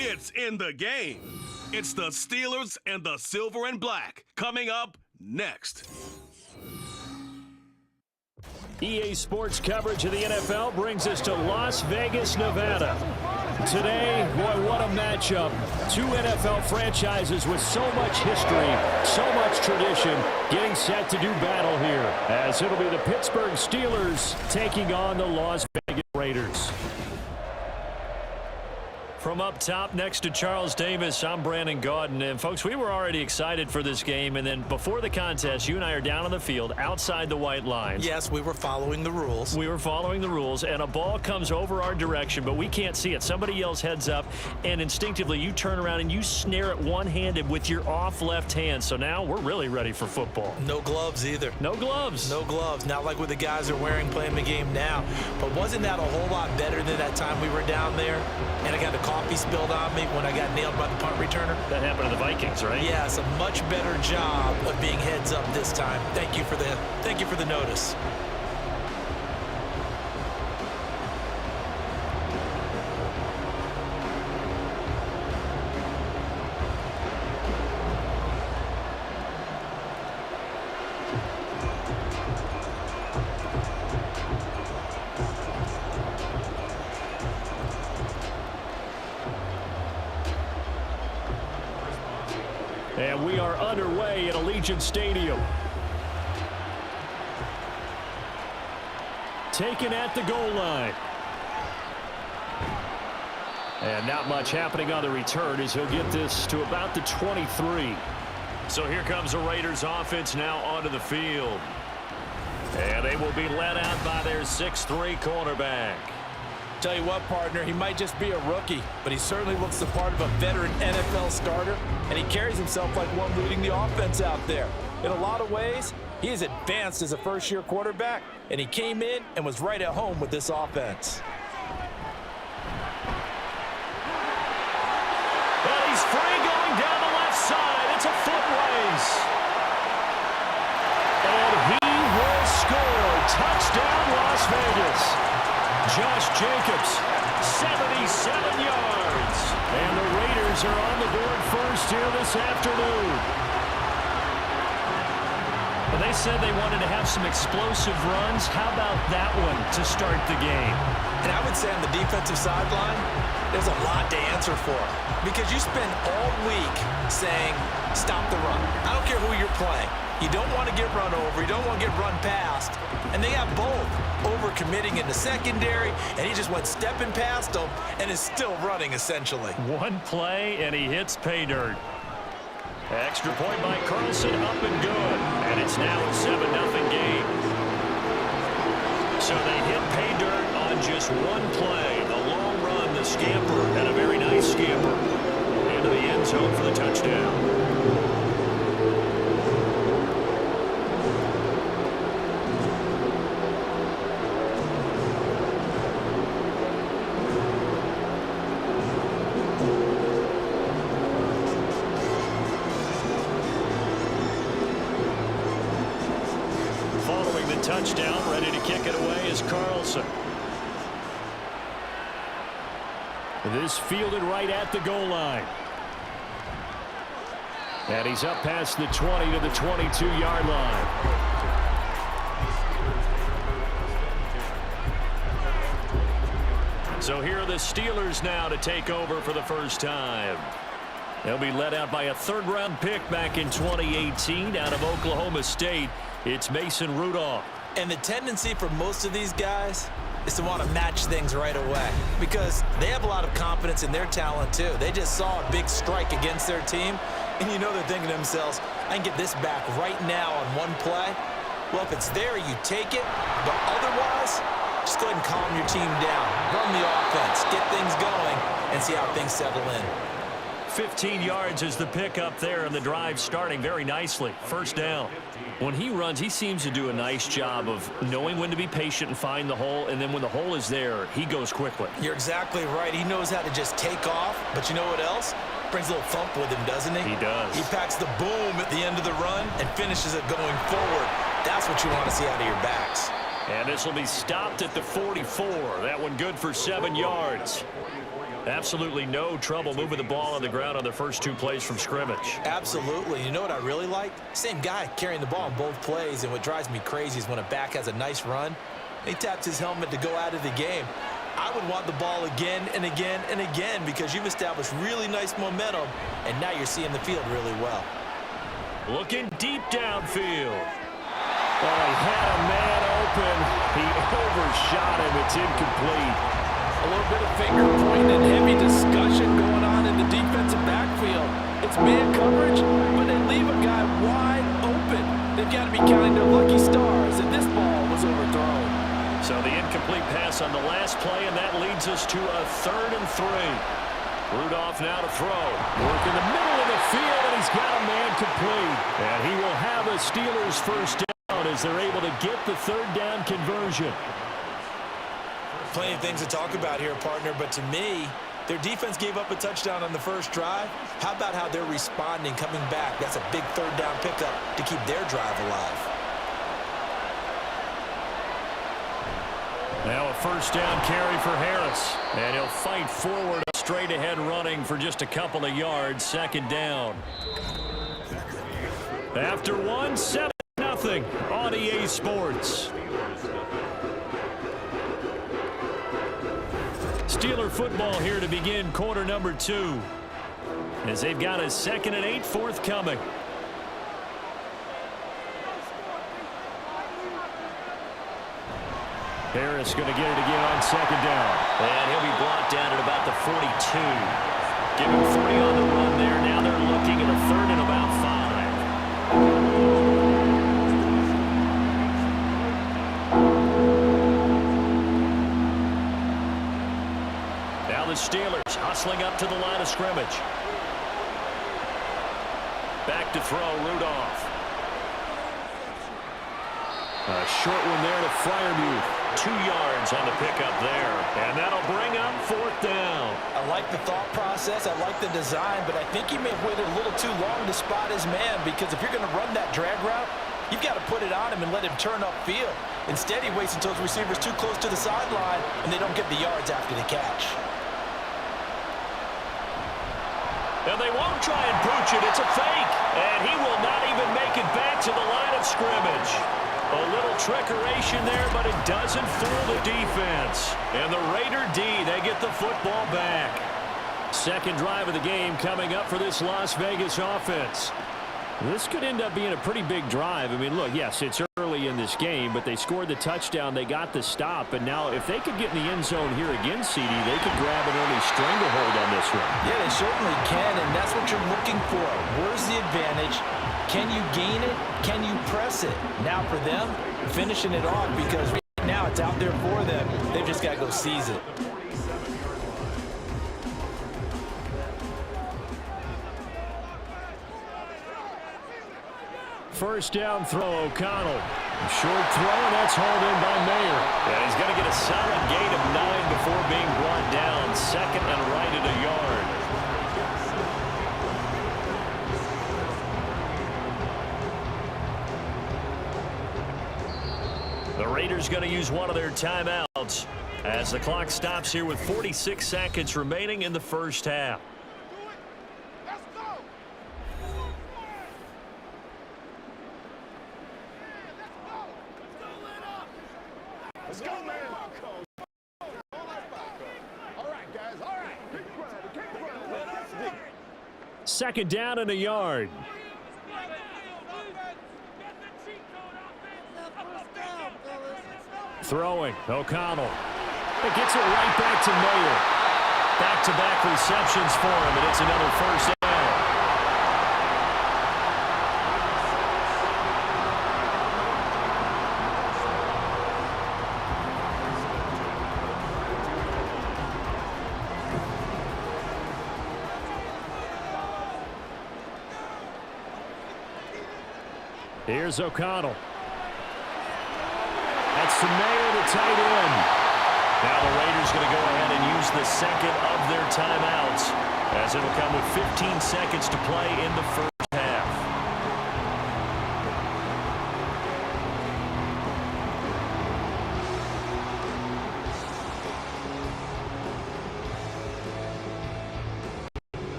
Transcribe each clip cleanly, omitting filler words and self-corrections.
It's in the game. It's the Steelers and the Silver and Black. Coming up next. EA Sports coverage of the NFL brings us to Las Vegas, Nevada. Today, boy, what a matchup. Two NFL franchises with so much history, so much tradition, getting set to do battle here, as it'll be the Pittsburgh Steelers taking on the Las Vegas Raiders. From up top next to Charles Davis, I'm Brandon Gaudin. And, folks, we were already excited for this game. And then before the contest, you and I are down on the field outside the white lines. Yes, we were following the rules. We were following the rules, and a ball comes over our direction, but we can't see it. Somebody yells heads up, and instinctively you turn around and you snare it one-handed with your off left hand. So now we're really ready for football. No gloves either. No gloves. No gloves. Not like what the guys are wearing playing the game now. But wasn't that a whole lot better than that time we were down there? And I got the coffee spilled on me when I got nailed by the punt returner. That happened to the Vikings, right? Yes, a much better job of being heads up this time. Thank you for the notice. And we are underway at Allegiant Stadium. Taken at the goal line. And not much happening on the return as he'll get this to about the 23. So here comes the Raiders offense now onto the field. And they will be led out by their 6'3" cornerback. Tell you what, partner, he might just be a rookie, but he certainly looks the part of a veteran NFL starter, and he carries himself like one leading the offense out there. In a lot of ways, he is advanced as a first-year quarterback, and he came in and was right at home with this offense. And he's free going down the left side. It's a foot race. And he will score. Touchdown, Las Vegas. Josh Jacobs, 77 yards. And the Raiders are on the board first here this afternoon. Well, they said they wanted to have some explosive runs. How about that one to start the game? And I would say on the defensive sideline, there's a lot to answer for. Because you spend all week saying, stop the run. I don't care who you're playing. You don't want to get run over. You don't want to get run past. And they have both. Over-committing in the secondary, and he just went stepping past them and is still running, essentially. One play, and he hits pay dirt. Extra point by Carlson, up and good. And it's now a 7-0 game. So they hit pay dirt on just one play. The long run, the scamper, and a very nice scamper. Into the end zone for the touchdown. Touchdown, ready to kick it away is Carlson. This fielded right at the goal line. And he's up past the 20 to the 22-yard line. So here are the Steelers now to take over for the first time. They'll be led out by a third-round pick back in 2018 out of Oklahoma State. It's Mason Rudolph. And the tendency for most of these guys is to want to match things right away because they have a lot of confidence in their talent too. They just saw a big strike against their team, and you know they're thinking to themselves, I can get this back right now on one play. Well, if it's there, you take it, but otherwise, just go ahead and calm your team down. Run the offense, get things going, and see how things settle in. 15 yards is the pickup there, and the drive starting very nicely. First down. When he runs, he seems to do a nice job of knowing when to be patient and find the hole, and then when the hole is there, he goes quickly. You're exactly right. He knows how to just take off, but you know what else? Brings a little thump with him, doesn't he? He does. He packs the boom at the end of the run and finishes it going forward. That's what you want to see out of your backs. And this will be stopped at the 44. That one good for 7 yards. Absolutely no trouble moving the ball on the ground on their first 2 plays from scrimmage. Absolutely. You know what I really like? Same guy carrying the ball on both plays, and what drives me crazy is when a back has a nice run, he taps his helmet to go out of the game. I would want the ball again and again and again because you've established really nice momentum, and now you're seeing the field really well. Looking deep downfield. Oh, he had a man open. He overshot him. It's incomplete. A little bit of finger pointing and heavy discussion going on in the defensive backfield. It's man coverage, but they leave a guy wide open. They've got to be counting their lucky stars, and this ball was overthrown. So the incomplete pass on the last play, and that leads us to a 3rd and 3. Rudolph now to throw. Work in the middle of the field, and he's got a man complete. And he will have a Steelers first down as they're able to get the 3rd down conversion. Plenty of things to talk about here, partner, but to me, their defense gave up a touchdown on the first drive. How about how they're responding, coming back? That's a big 3rd down pickup to keep their drive alive. Now a first down carry for Harris. And he'll fight forward, straight ahead running for just a couple of yards. 2nd down. After 1, 7-0 on EA Sports. Steeler football here to begin quarter number 2. As they've got a 2nd and 8 forthcoming. Harris going to get it again on 2nd down. And he'll be brought down at about the 42. Give him 3 on the run there. Now they're looking at a 3rd and about 5. Now the Steelers hustling up to the line of scrimmage. Back to throw, Rudolph. A short one there to Freiermuth. 2 yards on the pickup there. And that'll bring up 4th down. I like the thought process. I like the design, but I think he may have waited a little too long to spot his man because if you're going to run that drag route, you've got to put it on him and let him turn upfield. Instead, he waits until his receiver's too close to the sideline, and they don't get the yards after the catch. And they won't try and pooch it. It's a fake. And he will not even make it back to the line of scrimmage. A little trickeration there, but it doesn't fool the defense. And the Raider D, they get the football back. 2nd drive of the game coming up for this Las Vegas offense. This could end up being a pretty big drive. I mean, look, yes, it's early in this game, but they scored the touchdown. They got the stop. And now if they could get in the end zone here again, CD, they could grab an early stranglehold on this one. Yeah, they certainly can, and that's what you're looking for. Where's the advantage? Can you gain it? Can you press it? Now for them, finishing it off because right now it's out there for them. They've just got to go seize it. First down throw, O'Connell. Short throw, and that's hauled in by Mayer. And he's going to get a solid gain of 9 before being brought down. 2nd and right at a yard. The Raiders going to use one of their timeouts as the clock stops here with 46 seconds remaining in the first half. Let's go, man. All right, guys. All right. 2nd down and a yard. Throwing, O'Connell. It gets it right back to Mayer. Back-to-back receptions for him, and it's another first down. Here's O'Connell. That's to Mayer, the tight end. Now the Raiders going to go ahead and use the 2nd of their timeouts as it'll come with 15 seconds to play in the first half.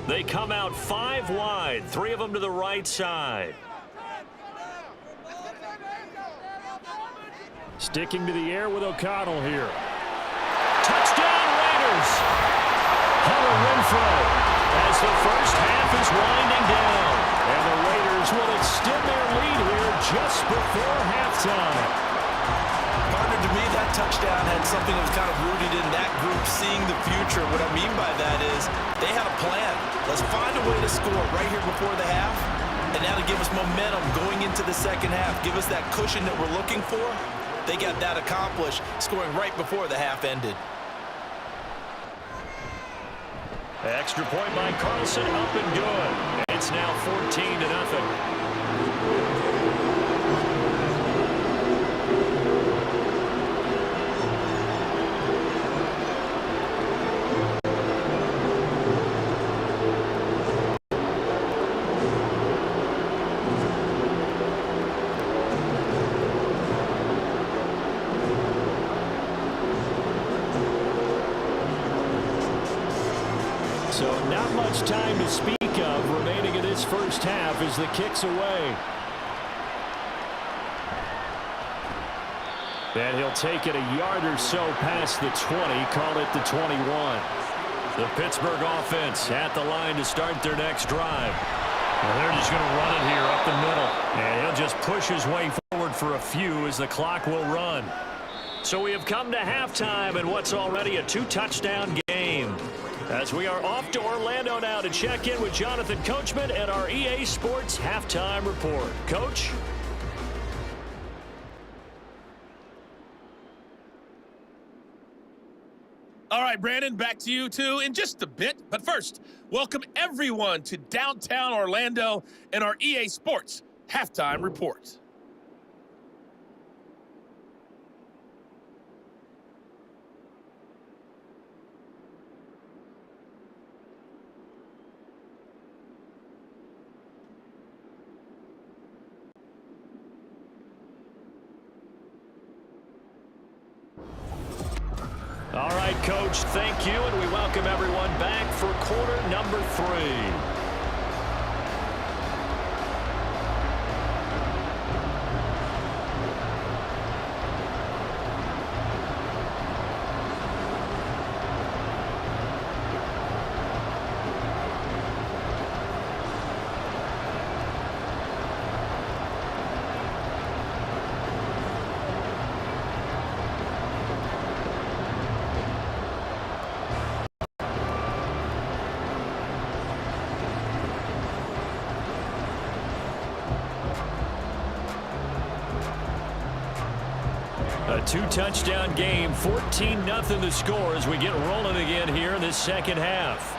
They come out 5 wide, 3 of them to the right side. Sticking to the air with O'Connell here. Touchdown Raiders! Hunter Renfrow as the first half is winding down. And the Raiders will extend their lead here just before halftime. Partner, to me, that touchdown had something that was kind of rooted in that group seeing the future. What I mean by that is they had a plan. Let's find a way to score right here before the half. And now to give us momentum going into the second half, give us that cushion that we're looking for. They got that accomplished, scoring right before the half ended. Extra point by Carlson, up and good. It's now 14-0. So not much time to speak of remaining in this first half as the kick's away. And he'll take it a yard or so past the 20, call it the 21. The Pittsburgh offense at the line to start their next drive. Well, they're just going to run it here up the middle. And he'll just push his way forward for a few as the clock will run. So we have come to halftime in what's already a 2-touchdown game. As we are off to Orlando now to check in with Jonathan Coachman at our EA Sports Halftime Report. Coach? All right, Brandon, back to you two in just a bit. But first, welcome everyone to downtown Orlando and our EA Sports Halftime Report. All right, Coach, thank you, and we welcome everyone back for quarter number 3. A 2-touchdown game, 14-0 the score as we get rolling again here in this second half.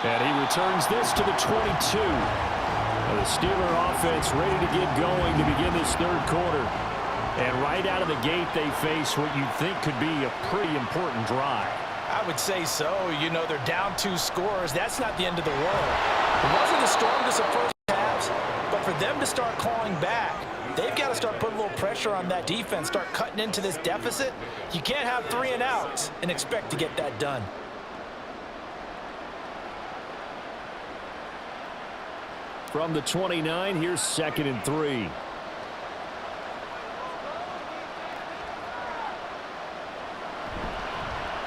And he returns this to the 22. The Steeler offense ready to get going to begin this third quarter. And right out of the gate, they face what you'd think could be a pretty important drive. I would say so. You know, they're down 2 scores. That's not the end of the world. It wasn't the strongest of first halves, but for them to start clawing back, they've got to start putting a little pressure on that defense, start cutting into this deficit. You can't have 3 and outs and expect to get that done. From the 29, here's 2nd and 3.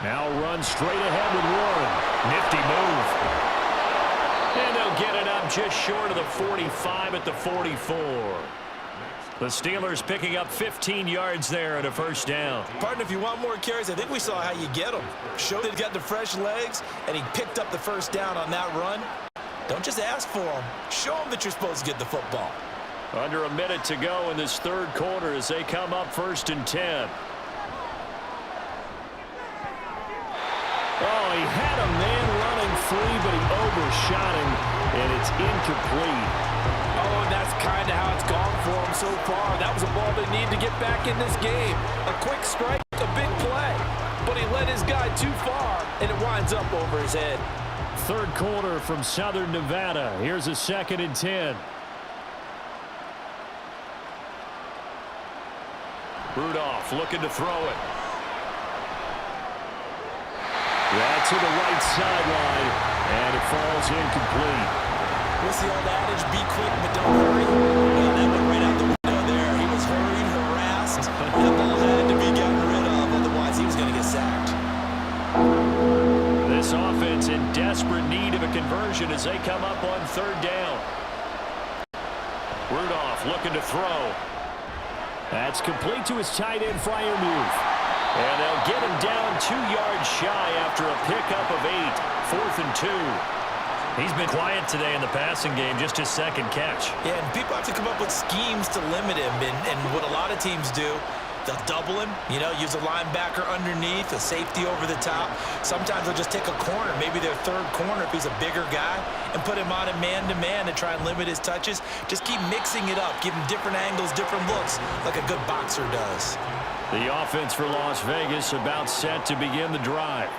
Now run straight ahead with Warren. Nifty move. And they'll get it up just short of the 45 at the 44. The Steelers picking up 15 yards there at a first down. Partner, if you want more carries, I think we saw how you get them. Showed that he got the fresh legs, and he picked up the first down on that run. Don't just ask for them. Show them that you're supposed to get the football. Under a minute to go in this third quarter as they come up 1st and 10. Oh, he had a man running free, but he overshot him, and it's incomplete. Oh, and that's kind of how it's gone for him so far. That was a ball they need to get back in this game. A quick strike, a big play. But he led his guy too far, and it winds up over his head. Third quarter from Southern Nevada. Here's a 2nd and 10. Rudolph looking to throw it. That to the right sideline, and it falls incomplete. What's the old adage? Be quick, but don't hurry. Well, that went right out the window there. He was hurried, harassed. That ball had to be gotten rid of, otherwise he was going to get sacked. This offense in desperate need of a conversion as they come up on third down. Rudolph looking to throw. That's complete to his tight end, Freiermuth. And they'll get him down 2 yards shy after a pickup of 8. 4th and 2. He's been quiet today in the passing game, just his second catch. Yeah, and people have to come up with schemes to limit him. And what a lot of teams do, they'll double him, use a linebacker underneath, a safety over the top. Sometimes they'll just take a corner, maybe their third corner if he's a bigger guy, and put him on a man-to-man to try and limit his touches. Just keep mixing it up, give him different angles, different looks, like a good boxer does. The offense for Las Vegas about set to begin the drive.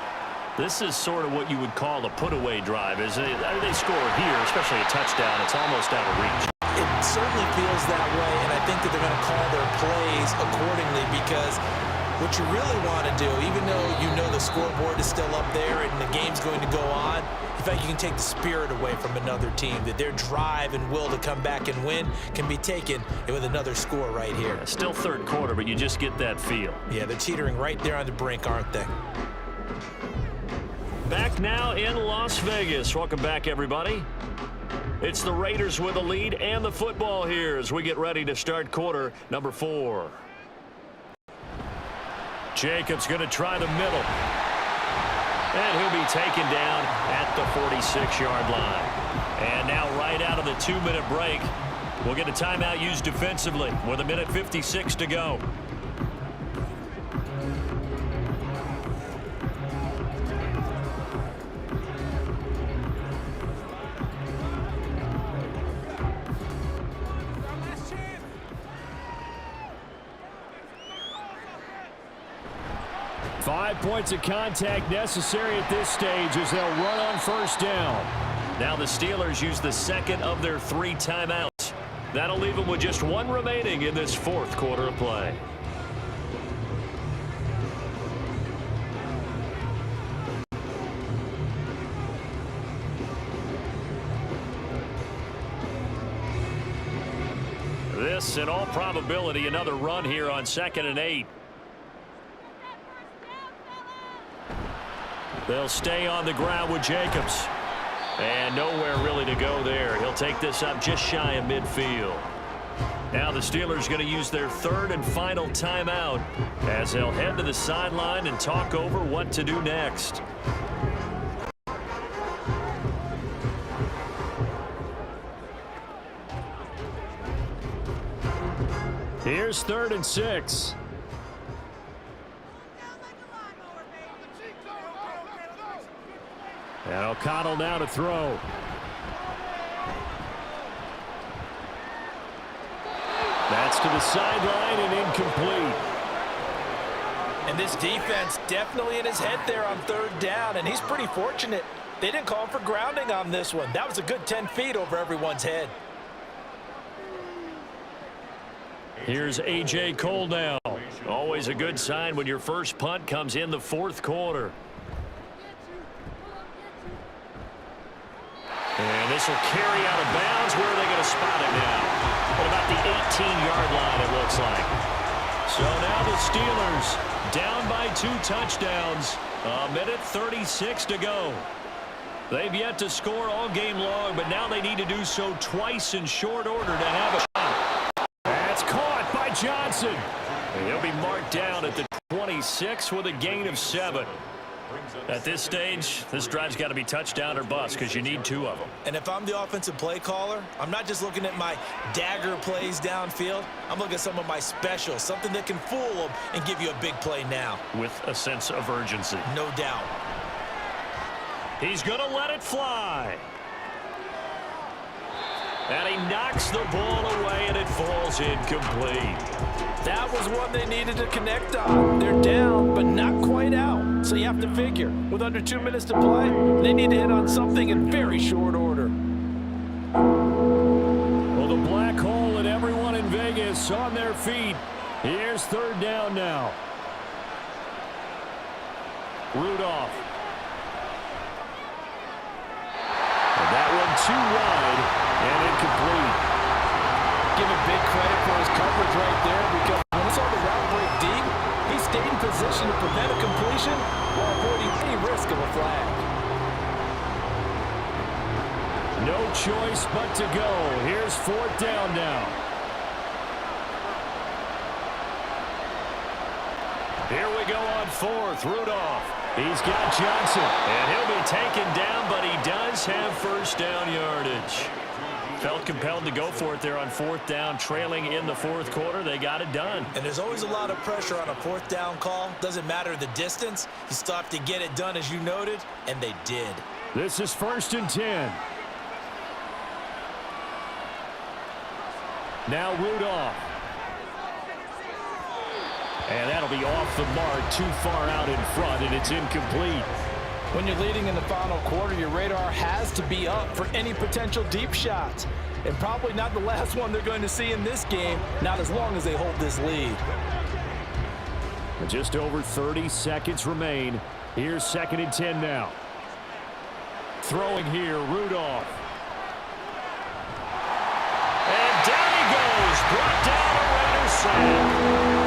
This is sort of what you would call a put-away drive. As they score here, especially a touchdown, it's almost out of reach. It certainly feels that way, and I think that they're going to call their plays accordingly, because what you really want to do, even though you know the scoreboard is still up there and the game's going to go on, in fact, you can take the spirit away from another team, that their drive and will to come back and win can be taken with another score right here. Still third quarter, but you just get that feel. Yeah, they're teetering right there on the brink, aren't they? Back now in Las Vegas. Welcome back, everybody. It's the Raiders with the lead and the football here as we get ready to start quarter number 4. Jacobs going to try the middle. And he'll be taken down at the 46-yard line. And now right out of the 2-minute break, we'll get a timeout used defensively with 1:56 to go. Five points of contact necessary at this stage as they'll run on first down. Now the Steelers use the second of their 3 timeouts. That'll leave them with just 1 remaining in this 4th quarter of play. This, in all probability, another run here on 2nd and 8. They'll stay on the ground with Jacobs. And nowhere really to go there. He'll take this up just shy of midfield. Now the Steelers going to use their 3rd and final timeout as they'll head to the sideline and talk over what to do next. Here's 3rd and 6. And O'Connell now to throw. That's to the sideline and incomplete. And this defense definitely in his head there on 3rd down, and he's pretty fortunate. They didn't call for grounding on this one. That was a good 10 feet over everyone's head. Here's A.J. Cole now. Always a good sign when your first punt comes in the 4th quarter. And this will carry out of bounds. Where are they going to spot it now? At about the 18-yard line, it looks like. So now the Steelers down by 2 touchdowns. 1:36 to go. They've yet to score all game long, but now they need to do so twice in short order to have a shot. That's caught by Johnson. And he'll be marked down at the 26 with a gain of 7. At this stage, this drive's got to be touchdown or bust because you need 2 of them. And if I'm the offensive play caller, I'm not just looking at my dagger plays downfield. I'm looking at some of my specials, something that can fool them and give you a big play now. With a sense of urgency. No doubt. He's going to let it fly. And he knocks the ball away, and it falls incomplete. That was one they needed to connect on. They're down, but not quite out. So you have to figure, with under 2 minutes to play, they need to hit on something in very short order. Well, the black hole and everyone in Vegas on their feet. Here's 3rd down now. Rudolph too wide and incomplete. Give him big credit for his coverage right there, because when he saw the route break deep, he stayed in position to prevent a completion while avoiding any risk of a flag. No choice but to go. Here's 4th down now. Here we go on 4th. Rudolph. He's got Johnson. And he'll be taken down, but he does have first down yardage. Felt compelled to go for it there on 4th down, trailing in the 4th quarter. They got it done. And there's always a lot of pressure on a 4th down call. Doesn't matter the distance. You still have to get it done, as you noted, and they did. This is 1st and 10. Now Rudolph. And that'll be off the mark, too far out in front, and it's incomplete. When you're leading in the final quarter, your radar has to be up for any potential deep shots. And probably not the last one they're going to see in this game, not as long as they hold this lead. Just over 30 seconds remain. Here's 2nd and 10 now. Throwing here, Rudolph. And down he goes. Brought down a Raiders sack.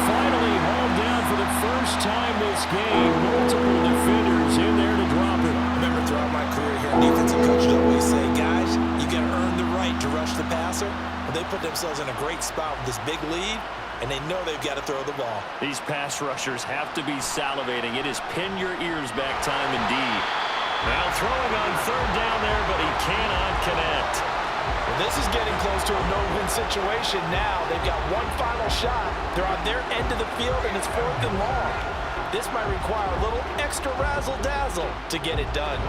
Finally hauled down for the first time this game. Multiple defenders in there to drop it. I remember throughout my career here, defensive coaches always say, guys, you got to earn the right to rush the passer. But they put themselves in a great spot with this big lead, and they know they've got to throw the ball. These pass rushers have to be salivating. It is pin your ears back time indeed. Now throwing on 3rd down there, but he cannot connect. Well, this is getting close to a no-win situation now. They've got one final shot. They're on their end of the field, and it's 4th and long. This might require a little extra razzle-dazzle to get it done.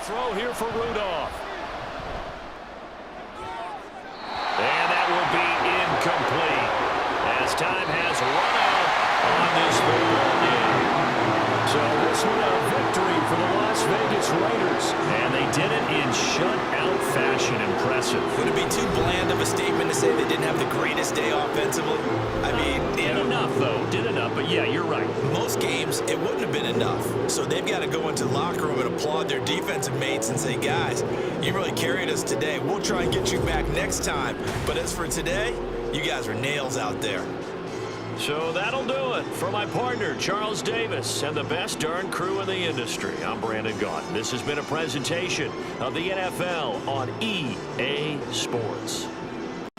Throw here for Rudolph. And that will be incomplete, as time has run out on this football game. So this one a victory for the Las Vegas Raiders. And they did it in shutout fashion. Impressive. Would it be too bland of a statement to say they didn't have the greatest day offensively? I mean, Did enough, though. Did enough. But, yeah, you're right. most games, it wouldn't have been enough. So they've got to go into the locker room and applaud their defensive mates and say, guys, you really carried us today. We'll try and get you back next time. But as for today, you guys were nails out there. So that'll do it. For my partner, Charles Davis, and the best darn crew in the industry, I'm Brandon Gaudin. This has been a presentation of the NFL on EA